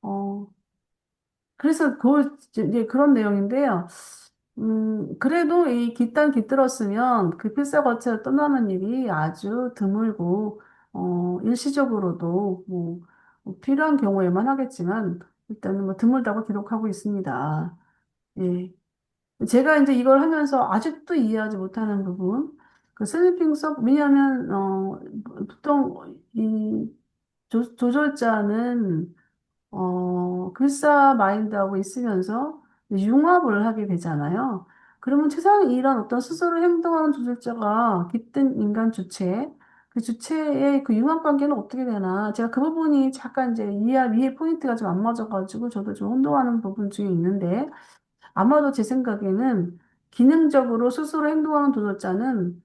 어, 그래서 이제 그런 내용인데요. 그래도 이 깃단 깃들었으면 그 필사 거체를 떠나는 일이 아주 드물고, 일시적으로도 뭐 필요한 경우에만 하겠지만, 일단은 뭐 드물다고 기록하고 있습니다. 예. 제가 이제 이걸 하면서 아직도 이해하지 못하는 부분, 그 슬리핑 왜냐하면, 보통 이 조절자는 글사 마인드하고 있으면서 융합을 하게 되잖아요. 그러면 세상에 이런 어떤 스스로 행동하는 조절자가 깃든 인간 주체, 그 주체의 그 융합 관계는 어떻게 되나? 제가 그 부분이 잠깐 이제 이해 포인트가 좀 안 맞아가지고 저도 좀 혼동하는 부분 중에 있는데, 아마도 제 생각에는 기능적으로 스스로 행동하는 도전자는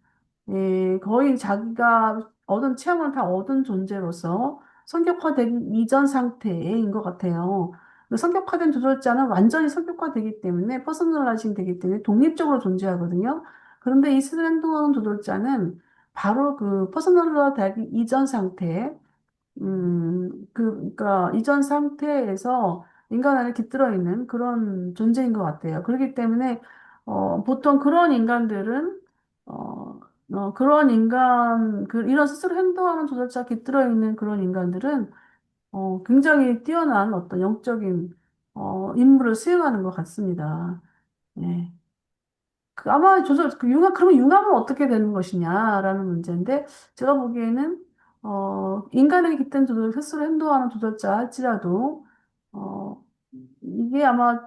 거의 자기가 얻은 체험을 다 얻은 존재로서 성격화되기 이전 상태인 것 같아요. 그 성격화된 조절자는 완전히 성격화되기 때문에 퍼스널라이징 되기 때문에 독립적으로 존재하거든요. 그런데 이 스스로 행동하는 조절자는 바로 그 퍼스널화되기 이전 상태, 그러니까 이전 상태에서 인간 안에 깃들어 있는 그런 존재인 것 같아요. 그렇기 때문에, 보통 그런 인간들은, 어, 그런 인간, 이런 스스로 행동하는 조절자 깃들어 있는 그런 인간들은, 굉장히 뛰어난 어떤 영적인, 임무를 수행하는 것 같습니다. 네. 아마 그러면 융합은 어떻게 되는 것이냐라는 문제인데, 제가 보기에는, 인간에게 깃든 스스로 행동하는 조절자 할지라도, 어, 이게 아마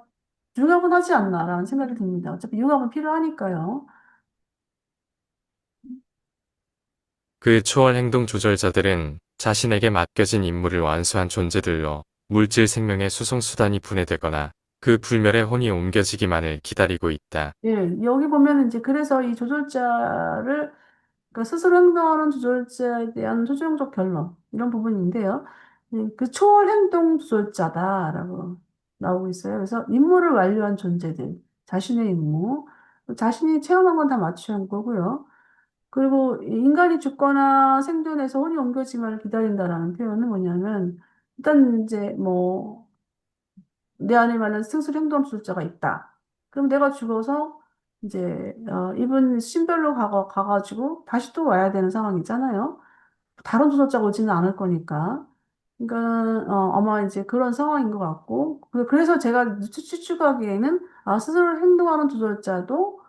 융합은 하지 않나라는 생각이 듭니다. 어차피 융합은 필요하니까요. 그 초월 행동 조절자들은 자신에게 맡겨진 임무를 완수한 존재들로 물질 생명의 수송수단이 분해되거나 그 불멸의 혼이 옮겨지기만을 기다리고 있다. 예, 여기 보면 이제 그래서 이 조절자를 그러니까 스스로 행동하는 조절자에 대한 최종적 결론 이런 부분인데요. 그 초월 행동 조절자다라고 나오고 있어요. 그래서 임무를 완료한 존재들, 자신의 임무, 자신이 체험한 건 다 맞추는 거고요. 그리고 이 인간이 죽거나 생존해서 혼이 옮겨지기를 기다린다라는 표현은 뭐냐면 일단 이제 뭐 내 안에 많은 스스로 행동 조절자가 있다. 그럼 내가 죽어서 이제 이분 신별로 가가지고 다시 또 와야 되는 상황이잖아요. 다른 조절자가 오지는 않을 거니까. 그러니까 아마 이제 그런 상황인 것 같고 그래서 제가 추측하기에는 스스로 행동하는 조절자도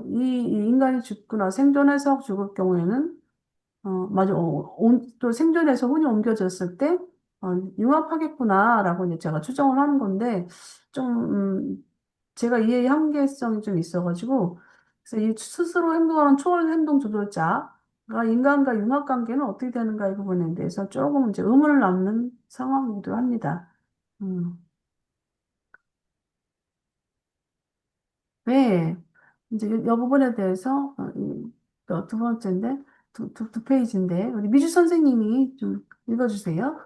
이 인간이 죽거나 생존해서 죽을 경우에는 맞아. 또 생존에서 혼이 옮겨졌을 때, 융합하겠구나라고 이제 제가 추정을 하는 건데, 좀, 제가 이해의 한계성이 좀 있어가지고, 그래서 이 스스로 행동하는 초월 행동 조절자가 인간과 융합 관계는 어떻게 되는가 이 부분에 대해서 조금 이제 의문을 남는 상황이기도 합니다. 음. 네. 이제 이 부분에 대해서, 두 번째인데, 두 페이지인데, 우리 미주 선생님이 좀 읽어주세요.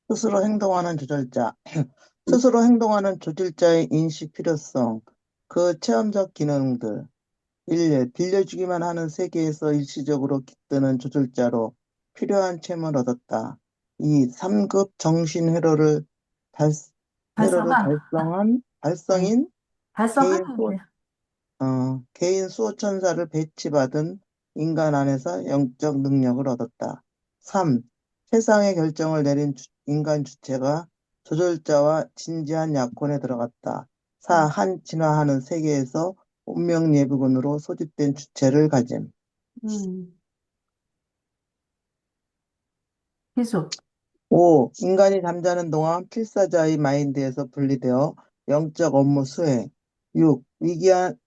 스스로 행동하는 조절자. 스스로 행동하는 조절자의 인식 필요성, 그 체험적 기능들. 1. 빌려주기만 하는 세계에서 일시적으로 깃드는 조절자로 필요한 체험을 얻었다. 2. 3급 정신회로를 달, 회로를 달성한, 네, 달성인 개인 달성하는 수, 게, 개인 수호천사를 배치받은 인간 안에서 영적 능력을 얻었다. 3. 세상의 결정을 내린 인간 주체가 조절자와 진지한 약혼에 들어갔다. 4. 한 진화하는 세계에서 운명 예비군으로 소집된 주체를 가짐. 음, 계속, 5. 인간이 잠자는 동안 필사자의 마인드에서 분리되어 영적 업무 수행. 6.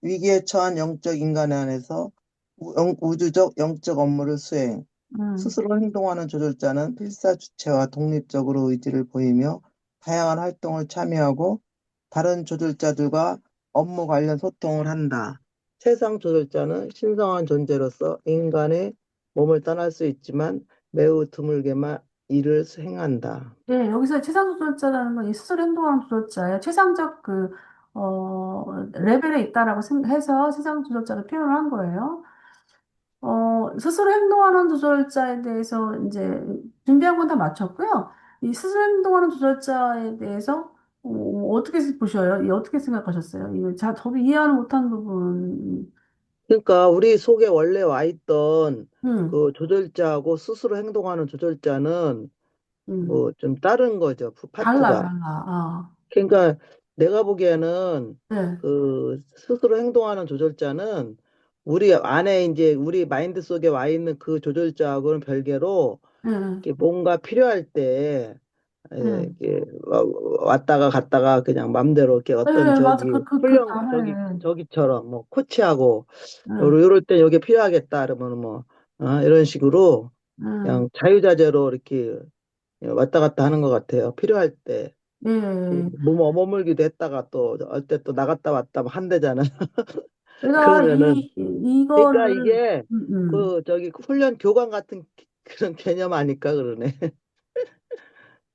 위기에 처한 영적 인간 안에서 우주적 영적 업무를 수행. 음, 스스로 행동하는 조절자는 필사 주체와 독립적으로 의지를 보이며 다양한 활동을 참여하고 다른 조절자들과 업무 관련 소통을 한다. 세상 조절자는 신성한 존재로서 인간의 몸을 떠날 수 있지만 매우 드물게만 일을 수행한다. 네, 여기서 최상 조절자라는 건 이 스스로 행동하는 조절자예요. 최상적 레벨에 있다라고 해서 최상 조절자를 표현을 한 거예요. 스스로 행동하는 조절자에 대해서 이제 준비한 건 다 마쳤고요. 이 스스로 행동하는 조절자에 대해서 어떻게 보셔요? 어떻게 생각하셨어요? 이거 저도 이해하는 못한 부분. 그러니까 우리 속에 원래 와 있던 음, 그 조절자하고 스스로 행동하는 조절자는 음. 뭐 좀 다른 거죠. 그 달라, 파트가. 달라. 그러니까 내가 보기에는 네, 그 스스로 행동하는 조절자는 우리 안에 이제 우리 마인드 속에 와 있는 그 조절자하고는 별개로 네, 이렇게 뭔가 필요할 때 네. 이렇게 왔다가 갔다가 그냥 맘대로 이렇게 어떤 네, 맞아. 저기 훈련 네. 저기처럼 뭐 코치하고 네. 요럴 때 여기 필요하겠다 그러면 뭐 이런 식으로 음, 그냥 자유자재로 이렇게 왔다 갔다 하는 것 같아요. 필요할 때. 예. 머물기도 했다가 또, 어때 또 나갔다 왔다 뭐 한대잖아. 그러니까 그러면은, 그러니까 이거를, 이게, 훈련 교관 같은 그런 개념 아닐까, 그러네.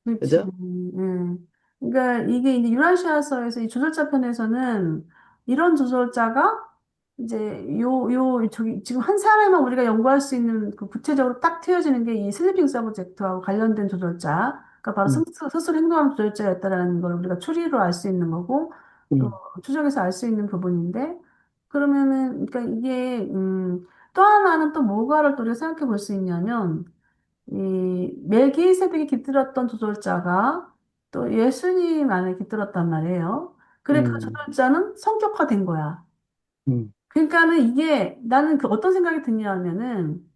그렇지. 그죠? 그러니까 이게 이제 유라시아서에서 이 조절자 편에서는 이런 조절자가 이제 저기 지금 한 사람만 우리가 연구할 수 있는 그 구체적으로 딱 트여지는 게 이 슬리핑 서브젝트하고 관련된 조절자. 그러니까 바로 음, 스스로 행동하는 조절자였다라는 걸 우리가 추리로 알 수 있는 거고 또 음, 추정해서 알 수 있는 부분인데 그러면은 그러니까 이게 또 하나는 또 뭐가를 또 우리가 생각해 볼 수 있냐면 이 멜기세덱이 깃들었던 조절자가 또 예수님 안에 깃들었단 말이에요. 그래 그 음, 조절자는 성격화된 거야. 음, 그러니까는 이게 나는 그 어떤 생각이 드냐면은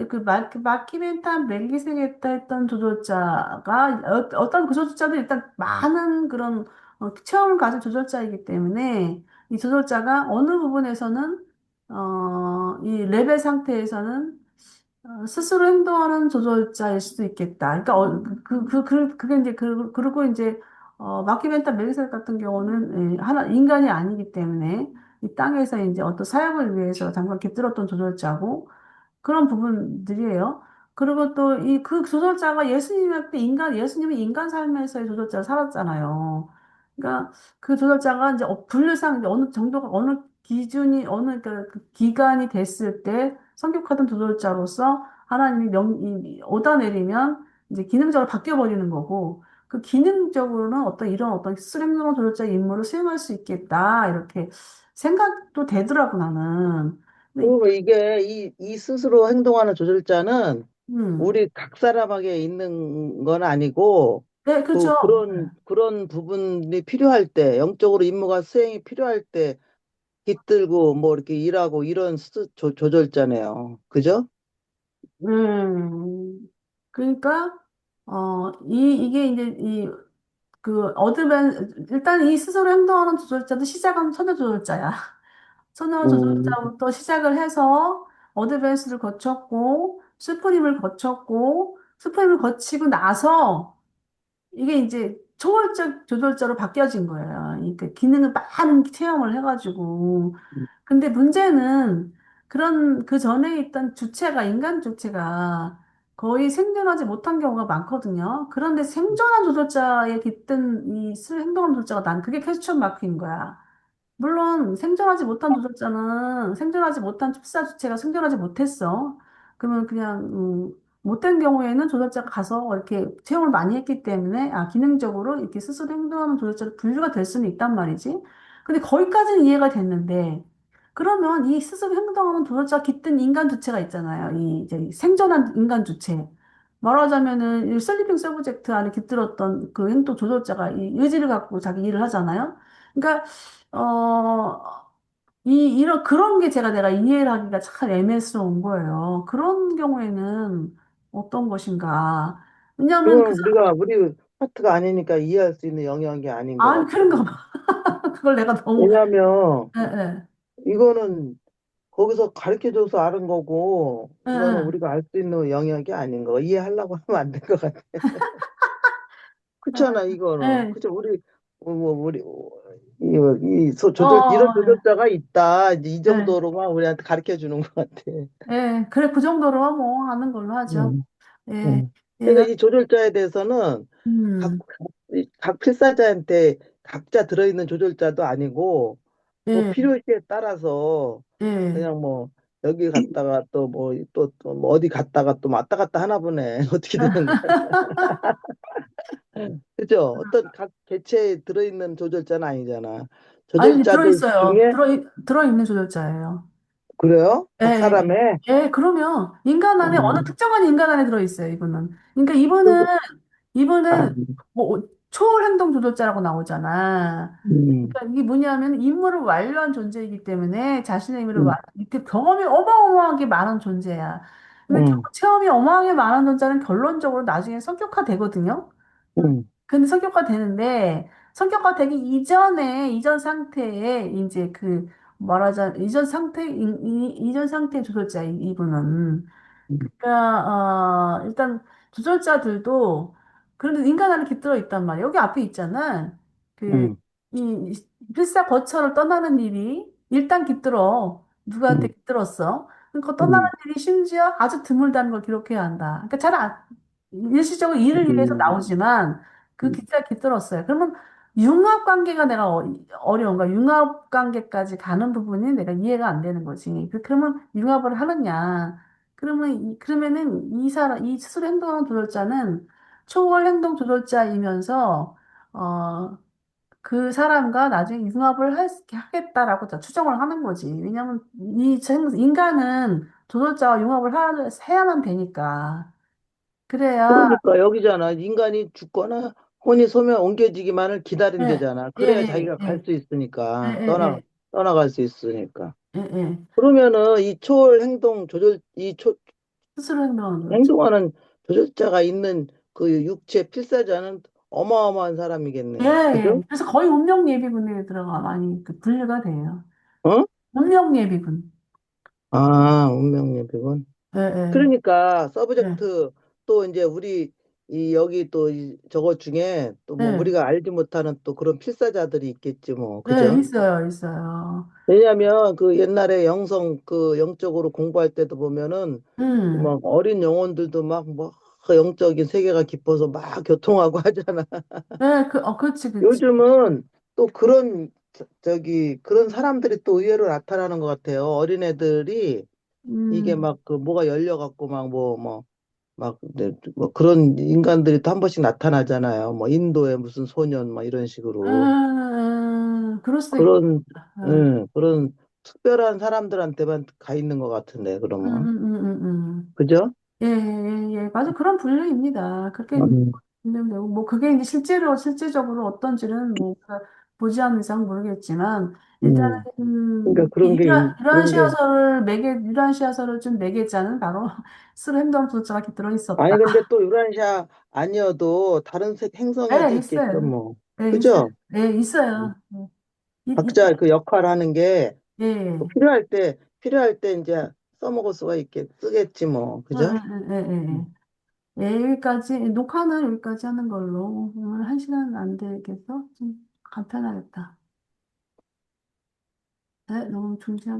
그 마키멘탄 멜기세덱 했던 조절자가 어떤 그 조절자도 일단 많은 그런 체험을 가진 조절자이기 때문에 이 조절자가 어느 부분에서는 이 레벨 상태에서는 스스로 행동하는 조절자일 수도 있겠다. 그러니까 그게 이제 그리고 이제 마키멘타 멜기세덱 같은 경우는 하나 인간이 아니기 때문에 이 땅에서 이제 어떤 사역을 위해서 잠깐 깃들었던 조절자고 그런 부분들이에요. 그리고 또 그 조절자가 예수님한테 예수님은 인간 삶에서의 조절자를 살았잖아요. 그러니까 그 조절자가 이제 분류상 이제 어느 정도가 어느 기준이 그러니까 그 기간이 됐을 때 성격하던 조절자로서 하나님이 오다 내리면 이제 기능적으로 바뀌어 버리는 거고 그 기능적으로는 이런 어떤 수행성 조절자의 임무를 수행할 수 있겠다 이렇게 생각도 되더라고 나는. 근데 그리고 이게 이 스스로 행동하는 조절자는 음. 우리 각 사람에게 있는 건 아니고 네, 그렇죠. 그런 부분이 필요할 때 영적으로 임무가 수행이 필요할 때 깃들고 뭐 이렇게 일하고 이런 조절자네요. 그죠? 그러니까, 이게 이제, 일단 이 스스로 행동하는 조절자도 시작은 천재 조절자야. 천재 음, 조절자부터 시작을 해서 어드밴스를 거쳤고, 스프림을 거치고 나서 이게 이제 초월적 조절자로 바뀌어진 거예요. 그러니까 기능을 많은 체험을 해가지고. 근데 문제는 그런 그 전에 있던 인간 주체가 거의 생존하지 못한 경우가 많거든요. 그런데 생존한 조절자에 깃든 행동한 조절자가 난 그게 퀘스천 마크인 거야. 물론 생존하지 못한 흡사 주체가 생존하지 못했어. 그러면 그냥 못된 경우에는 조절자가 가서 이렇게 채용을 많이 했기 때문에 기능적으로 이렇게 스스로 행동하는 조절자로 분류가 될 수는 있단 말이지. 근데 거기까지는 이해가 됐는데 그러면 이 스스로 행동하는 조절자가 깃든 인간 주체가 있잖아요. 이 이제 생존한 인간 주체. 말하자면은 이 슬리핑 서브젝트 안에 깃들었던 그 행동 조절자가 이 의지를 갖고 자기 일을 하잖아요. 그러니까 이런, 그런 게 내가 이해를 하기가 참 애매스러운 거예요. 그런 경우에는 어떤 것인가. 왜냐하면 이거는 우리 파트가 아니니까 이해할 수 있는 영역이 아닌 것 아니, 같아. 그런가 봐. 그걸 내가 너무, 왜냐하면 예, 예, 이거는 거기서 가르쳐줘서 아는 거고 예, 이거는 예, 우리가 알 수 있는 영역이 아닌 거. 이해하려고 하면 안 될 것 같아. 예, 그렇잖아 이거는. 예. 그죠? 우리 이런 어, 조절자가 있다. 이제 이 예, 예, 정도로만 우리한테 가르쳐 주는 것 같아. 예. 그래, 그 정도로 뭐 하는 걸로 하죠. 음, 예, 음. 예, 그러니까 이 조절자에 대해서는 음, 각 필사자한테 각자 들어있는 조절자도 아니고 뭐 예, 필요시에 따라서 예. 그냥 뭐 여기 갔다가 뭐 어디 갔다가 또 왔다 갔다 하나 보네. 어떻게 되는 거야? 그죠? 어떤 각 개체에 들어있는 조절자는 아니잖아. 아니, 조절자들 들어있어요. 중에 들어있는 조절자예요. 그래요? 예, 각 예, 사람에 예, 그러면 인간 안에 어느 음, 특정한 인간 안에 들어있어요, 이분은. 그러니까 그, 아, 이분은 뭐 초월 행동 조절자라고 나오잖아. 음, 그러니까 이게 뭐냐면 임무를 완료한 존재이기 때문에 자신의 음, 이렇게 경험이 어마어마하게 많은 존재야. 근데 음, 체험이 어마어마하게 많은 존재는 결론적으로 나중에 성격화 되거든요. 음, 근데 성격화 되는데 성격화 되기 이전 상태에 이제 말하자 이전 상태 조절자 이분은. 음, 그러니까 일단 조절자들도 그래도 인간 안에 깃들어 있단 말이야. 여기 앞에 있잖아. 그 음, 이 필사 거처를 떠나는 일이 일단 깃들어. 누구한테 음, 깃들었어? 그러니까 떠나는 음, 일이 심지어 아주 드물다는 걸 기록해야 한다. 그러니까 일시적으로 일을 위해서 음, 나오지만 그 음. 기사가 깃들었어요. 그러면 융합 관계가 내가 어려운가? 융합 관계까지 가는 부분이 내가 이해가 안 되는 거지. 그러면 융합을 하느냐? 그러면은 이 스스로 행동하는 조절자는 초월 행동 조절자이면서, 어, 그 사람과 나중에 하겠다라고 자 추정을 하는 거지. 왜냐면 인간은 조절자와 해야만 되니까. 그래야, 그러니까 여기잖아. 인간이 죽거나 혼이 소멸 옮겨지기만을 예, 기다린대잖아. 예, 그래야 예, 자기가 갈 예, 수 예, 있으니까 예, 떠나갈 수 있으니까. 예, 예, 예. 그러면은 이 초월 행동 조절 스스로 행동하는 조절자. 행동하는 조절자가 있는 그 육체 필사자는 어마어마한 예, 사람이겠네. 예. 그죠? 그래서 거의 운명 예비군에 들어가 많이 분류가 돼요. 어? 운명 예비군. 아, 운명예비군. 예, 예, 그러니까 예, 서브젝트 또 이제 우리 이 여기 또 저거 중에 또 뭐 예, 우리가 알지 못하는 또 그런 필사자들이 있겠지 뭐. 예, 그죠? 있어요, 있어요. 왜냐하면 그 옛날에 그 영적으로 공부할 때도 보면은 음, 막 어린 영혼들도 막 뭐 영적인 세계가 깊어서 막 교통하고 하잖아. 예, 그렇지, 그렇지. 요즘은 또 그런 그런 사람들이 또 의외로 나타나는 것 같아요. 어린애들이 이게 음, 막 그 뭐가 열려갖고 막 뭐 그런 인간들이 또 한 번씩 나타나잖아요. 뭐 인도의 무슨 소년 막 이런 식으로 그럴 수도 있겠다. 그런 그런 특별한 사람들한테만 가 있는 것 같은데 음, 그러면 음, 음, 음, 음. 그죠? 예, 예, 예, 예. 맞아. 그런 분류입니다. 그렇게 음, 분류되고, 뭐, 그게 이제 실제적으로 어떤지는 뭐, 우리가 보지 않는 이상 모르겠지만, 일단은, 그러니까 유란 시야설을 준 매개자는 바로 스루 행동 조작이 들어있었다. 아니 근데 또 유란시아 아니어도 다른 행성에도 예, 있겠죠 있어요. 뭐 예, 있어요. 그죠? 예, 음. 있어요. 예, 각자 그 역할 하는 게 예, 또 예. 필요할 때 이제 써먹을 수가 쓰겠지 뭐 예, 그죠? 예, 예, 예. 예, 녹화는 여기까지 하는 걸로. 오늘 한 시간 안 되겠어? 좀 간편하겠다. 네, 너무 중지하게.